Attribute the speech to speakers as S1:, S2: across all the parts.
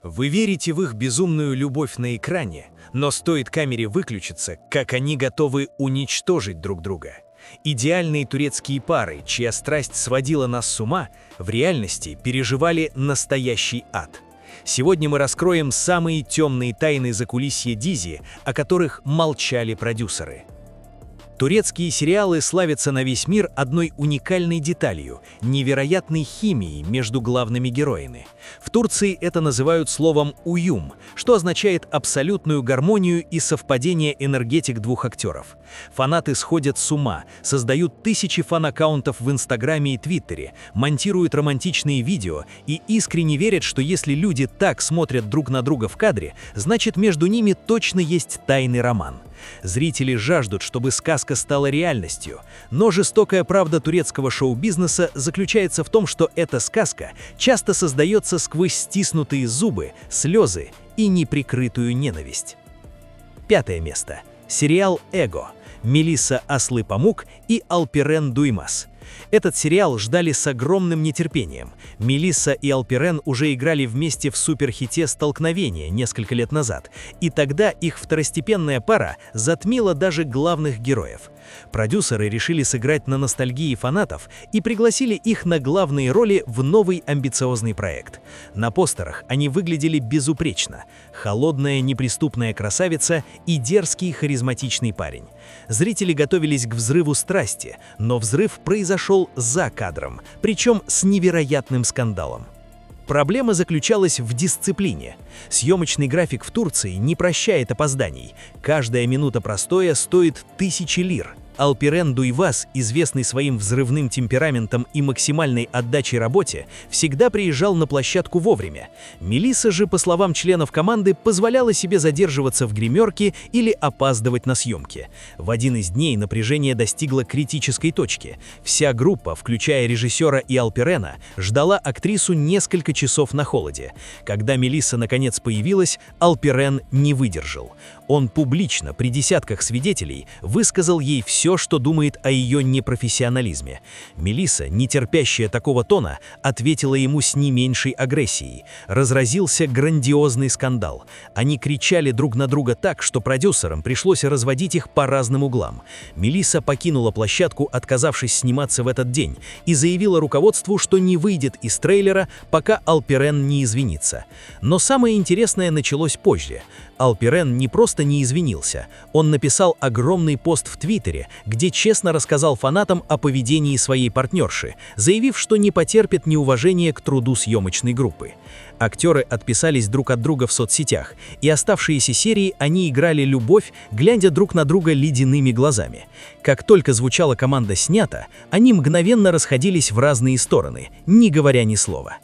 S1: Вы верите в их безумную любовь на экране, но стоит камере выключиться, как они готовы уничтожить друг друга. Идеальные турецкие пары, чья страсть сводила нас с ума, в реальности переживали настоящий ад. Сегодня мы раскроем самые темные тайны закулисья Дизи, о которых молчали продюсеры. Турецкие сериалы славятся на весь мир одной уникальной деталью – невероятной химией между главными героями. В Турции это называют словом «уюм», что означает абсолютную гармонию и совпадение энергетик двух актеров. Фанаты сходят с ума, создают тысячи фан-аккаунтов в Инстаграме и Твиттере, монтируют романтичные видео и искренне верят, что если люди так смотрят друг на друга в кадре, значит между ними точно есть тайный роман. Зрители жаждут, чтобы сказка стала реальностью, но жестокая правда турецкого шоу-бизнеса заключается в том, что эта сказка часто создается сквозь стиснутые зубы, слезы и неприкрытую ненависть. Пятое место. Сериал «Эго». Мелисса Аслы-Памук и Алпирен Дуймас. Этот сериал ждали с огромным нетерпением. Мелисса и Алпирен уже играли вместе в суперхите «Столкновение» несколько лет назад, и тогда их второстепенная пара затмила даже главных героев. Продюсеры решили сыграть на ностальгии фанатов и пригласили их на главные роли в новый амбициозный проект. На постерах они выглядели безупречно. Холодная, неприступная красавица и дерзкий, харизматичный парень. Зрители готовились к взрыву страсти, но взрыв произошел за кадром, причем с невероятным скандалом. Проблема заключалась в дисциплине. Съемочный график в Турции не прощает опозданий. Каждая минута простоя стоит 1000 лир. Алпирен Дуймас, известный своим взрывным темпераментом и максимальной отдачей работе, всегда приезжал на площадку вовремя. Мелисса же, по словам членов команды, позволяла себе задерживаться в гримерке или опаздывать на съемки. В один из дней напряжение достигло критической точки. Вся группа, включая режиссера и Алпирена, ждала актрису несколько часов на холоде. Когда Мелисса наконец появилась, Алпирен не выдержал. Он публично, при десятках свидетелей, высказал ей все, что думает о ее непрофессионализме. Мелисса, не терпящая такого тона, ответила ему с не меньшей агрессией. Разразился грандиозный скандал. Они кричали друг на друга так, что продюсерам пришлось разводить их по разным углам. Мелисса покинула площадку, отказавшись сниматься в этот день, и заявила руководству, что не выйдет из трейлера, пока Алпирен не извинится. Но самое интересное началось позже. Алпирен не просто не извинился, он написал огромный пост в Твиттере, где честно рассказал фанатам о поведении своей партнерши, заявив, что не потерпит неуважения к труду съемочной группы. Актеры отписались друг от друга в соцсетях, и оставшиеся серии они играли любовь, глядя друг на друга ледяными глазами. Как только звучала команда «снято», они мгновенно расходились в разные стороны, не говоря ни слова.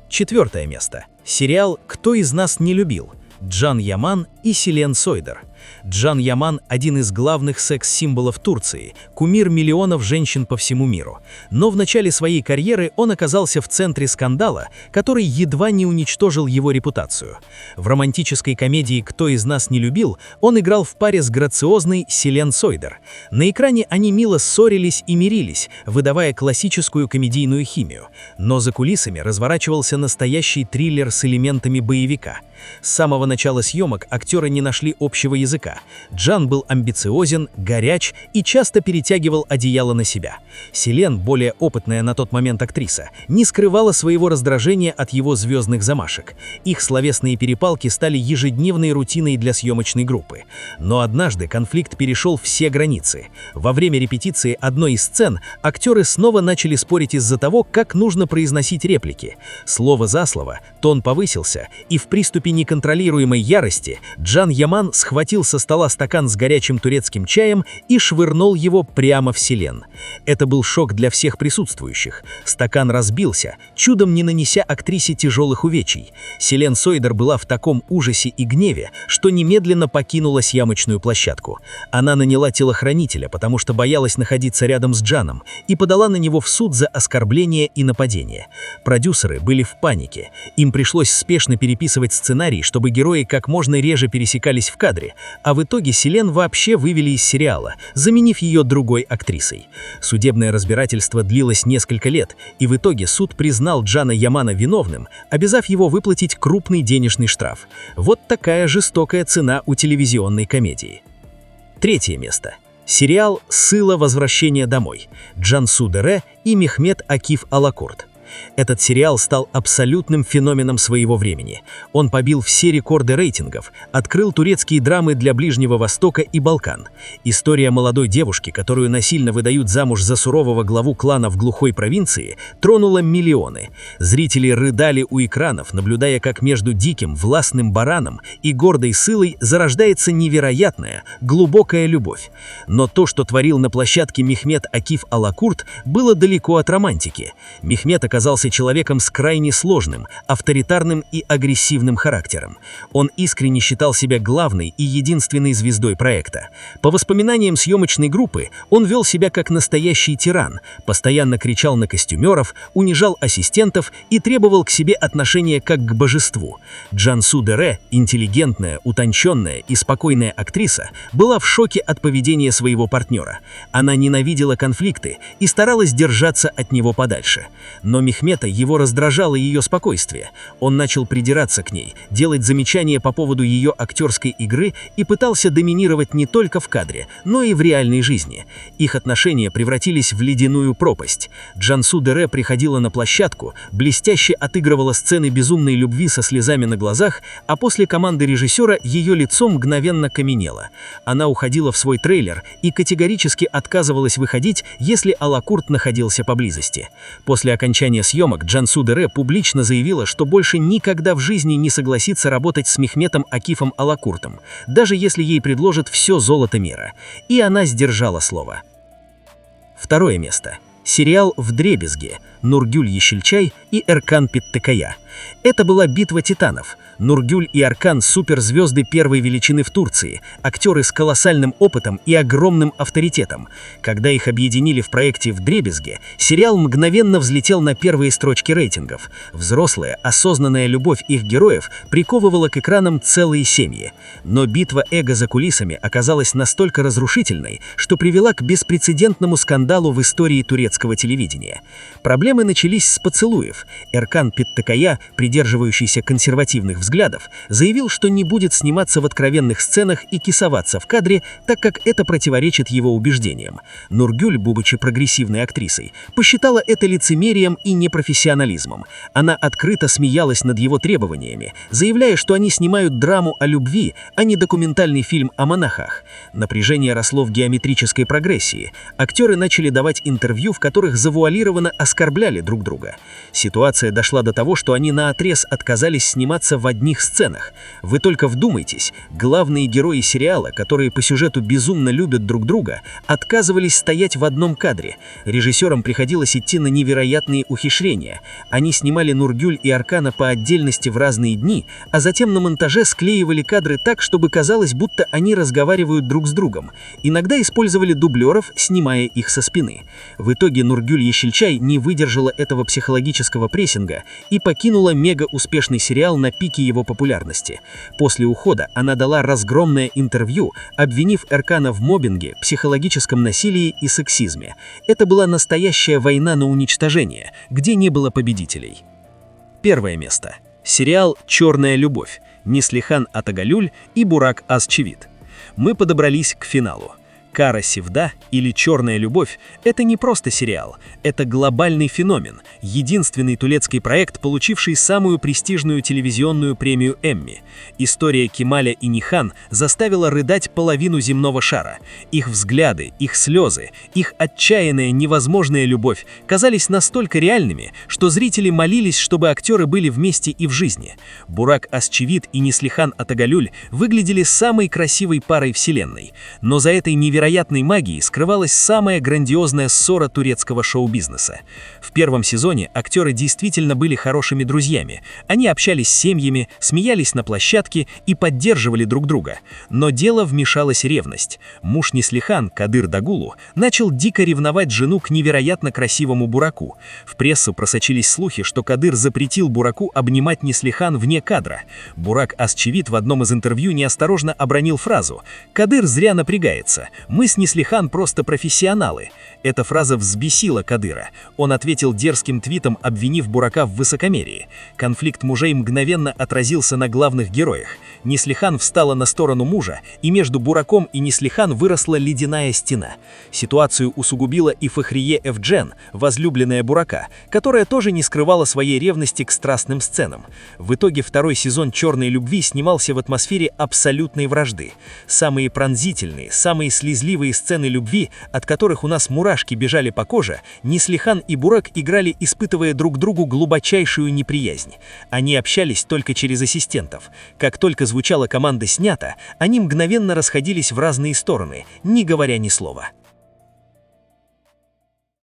S1: Четвертое место. Сериал «Кто из нас не любил?» Джан Яман и Селен Сойдер. Джан Яман – один из главных секс-символов Турции, кумир миллионов женщин по всему миру. Но в начале своей карьеры он оказался в центре скандала, который едва не уничтожил его репутацию. В романтической комедии «Кто из нас не любил» он играл в паре с грациозной Селен Сойдер. На экране они мило ссорились и мирились, выдавая классическую комедийную химию. Но за кулисами разворачивался настоящий триллер с элементами боевика. С самого начала съемок актеры не нашли общего языка. Джан был амбициозен, горяч и часто перетягивал одеяло на себя. Селен, более опытная на тот момент актриса, не скрывала своего раздражения от его звездных замашек. Их словесные перепалки стали ежедневной рутиной для съемочной группы. Но однажды конфликт перешел все границы. Во время репетиции одной из сцен актеры снова начали спорить из-за того, как нужно произносить реплики. Слово за слово, тон повысился, и в приступе неконтролируемой ярости Джан Яман схватил со стола стакан с горячим турецким чаем и швырнул его прямо в Селен. Это был шок для всех присутствующих. Стакан разбился, чудом не нанеся актрисе тяжелых увечий. Селен Сойдер была в таком ужасе и гневе, что немедленно покинула съемочную площадку. Она наняла телохранителя, потому что боялась находиться рядом с Джаном, и подала на него в суд за оскорбление и нападение. Продюсеры были в панике. Им пришлось спешно переписывать сценарий
S2: сценарий, чтобы герои как можно реже пересекались в кадре, а в итоге Селен вообще вывели из сериала, заменив ее другой актрисой. Судебное разбирательство длилось несколько лет, и в итоге суд признал Джана Ямана виновным, обязав его выплатить крупный денежный штраф. Вот такая жестокая цена у телевизионной комедии. Третье место. Сериал «Сыла. Возвращение домой» Джансу Дере и Мехмет Акиф Алакурт. Этот сериал стал абсолютным феноменом своего времени. Он побил все рекорды рейтингов, открыл турецкие драмы для Ближнего Востока и Балкан. История молодой девушки, которую насильно выдают замуж за сурового главу клана в глухой провинции, тронула миллионы. Зрители рыдали у экранов, наблюдая, как между диким, властным бараном и гордой Сылой зарождается невероятная, глубокая любовь. Но то, что творил на площадке Мехмет Акиф Алакурт, было далеко от романтики. Мехмет оказался человеком с крайне сложным, авторитарным и агрессивным характером. Он искренне считал себя главной и единственной звездой проекта. По воспоминаниям съемочной группы, он вел себя как настоящий тиран, постоянно кричал на костюмеров, унижал ассистентов и требовал к себе отношения как к божеству. Джансу Дере, интеллигентная, утонченная и спокойная актриса, была в шоке от поведения своего партнера. Она ненавидела конфликты и старалась держаться от него подальше. Но Мехмета его раздражало ее спокойствие. Он начал придираться к ней, делать замечания по поводу ее актерской игры и пытался доминировать не только в кадре, но и в реальной жизни. Их отношения превратились в ледяную пропасть. Джансу Дере приходила на площадку, блестяще отыгрывала сцены безумной любви со слезами на глазах, а после команды режиссера ее лицо мгновенно каменело. Она уходила в свой трейлер и категорически отказывалась выходить, если Алакурт находился поблизости. После окончания съемок Джансу Дере публично заявила, что больше никогда в жизни не согласится работать с Мехметом Акифом Алакуртом, даже если ей предложат все золото мира. И она сдержала слово. Второе место. Сериал «Вдребезги» Нургюль Ещельчай и Эркан Питтакая. Это была битва титанов. Нургюль и Эркан – суперзвезды первой величины в Турции, актеры с колоссальным опытом и огромным авторитетом. Когда их объединили в проекте «Вдребезги», сериал мгновенно взлетел на первые строчки рейтингов. Взрослая, осознанная любовь их героев приковывала к экранам целые семьи. Но битва эго за кулисами оказалась настолько разрушительной, что привела к беспрецедентному скандалу в истории турецкого телевидения. Проблемы начались с поцелуев. Эркан Питтакая, придерживающийся консервативных взглядов, заявил, что не будет сниматься в откровенных сценах и кисоваться в кадре, так как это противоречит его убеждениям. Нургюль, будучи прогрессивной актрисой, посчитала это лицемерием и непрофессионализмом. Она открыто смеялась над его требованиями, заявляя, что они снимают драму о любви, а не документальный фильм о монахах. Напряжение росло в геометрической прогрессии. Актеры начали давать интервью, в которых завуалированно оскорбляли друг друга. Ситуация дошла до того, что они наотрез отказались сниматься в одних сценах. Вы только вдумайтесь, главные герои сериала, которые по сюжету безумно любят друг друга, отказывались стоять в одном кадре. Режиссерам приходилось идти на невероятные ухищрения. Они снимали Нургюль и Эркана по отдельности в разные дни, а затем на монтаже склеивали кадры так, чтобы казалось, будто они разговаривают друг с другом. Иногда использовали дублеров, снимая их со спины. В итоге Нургюль Ещельчай не выдержала этого психологического прессинга и покинула мега-успешный сериал на пике его популярности. После ухода она дала разгромное интервью, обвинив Эркана в моббинге, психологическом насилии и сексизме. Это была настоящая война на уничтожение, где не было победителей. Первое место. Сериал «Черная любовь» Неслихан Атагалюль и Бурак Азчевит. Мы подобрались к финалу. «Кара Севда» или «Черная любовь» — это не просто сериал, это глобальный феномен, единственный турецкий проект, получивший самую престижную телевизионную премию Эмми. История Кемаля и Нихан заставила рыдать половину земного шара. Их взгляды, их слезы, их отчаянная невозможная любовь казались настолько реальными, что зрители молились, чтобы актеры были вместе и в жизни. Бурак Азчевит и Неслихан Атагалюль выглядели самой красивой парой вселенной, но за этой невероятной невероятной магией скрывалась самая грандиозная ссора турецкого шоу-бизнеса. В первом сезоне актеры действительно были хорошими друзьями. Они общались с семьями, смеялись на площадке и поддерживали друг друга. Но дело вмешалась ревность. Муж Неслихан, Кадыр Дагулу, начал дико ревновать жену к невероятно красивому Бураку. В прессу просочились слухи, что Кадыр запретил Бураку обнимать Неслихан вне кадра. Бурак Асчевит в одном из интервью неосторожно обронил фразу «Кадыр зря напрягается, мы с Неслихан просто профессионалы». Эта фраза взбесила Кадыра. Он ответил дерзким твитом, обвинив Бурака в высокомерии. Конфликт мужей мгновенно отразился на главных героях. Неслихан встала на сторону мужа, и между Бураком и Неслихан выросла ледяная стена. Ситуацию усугубила и Фахрие Эвджен, возлюбленная Бурака, которая тоже не скрывала своей ревности к страстным сценам. В итоге второй сезон «Черной любви» снимался в атмосфере абсолютной вражды. Самые пронзительные, самые слезливые сцены любви, от которых у нас мурашки бежали по коже, Неслихан и Бурак играли, испытывая друг другу глубочайшую неприязнь. Они общались только через ассистентов. Как только звучала команда «снято», они мгновенно расходились в разные стороны, не говоря ни слова.